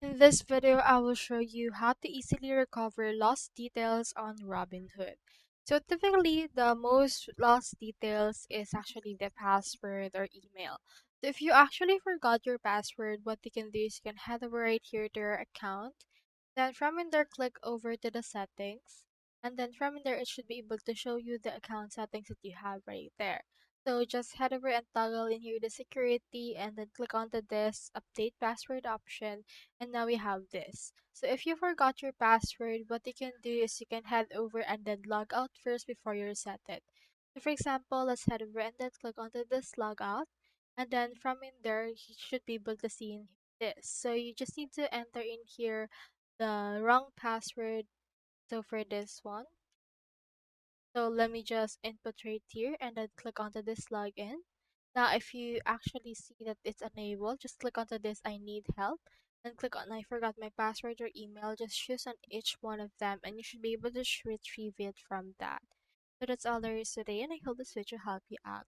In this video, I will show you how to easily recover lost details on Robinhood. So typically, the most lost details is actually the password or email. So if you actually forgot your password, what you can do is you can head over right here to your account. Then from in there, click over to the settings. And then from in there, it should be able to show you the account settings that you have right there. So just head over and toggle in here the security and then click onto this update password option, and now we have this. So if you forgot your password, what you can do is you can head over and then log out first before you reset it. So for example, let's head over and then click onto this logout. And then from in there, you should be able to see in this. So you just need to enter in here the wrong password. So for this one, so let me just input right here and then click onto this login. Now, if you actually see that it's enabled, just click onto this I need help and click on I forgot my password or email. Just choose on each one of them and you should be able to retrieve it from that. So that's all there is today, and I hope this video helped you out.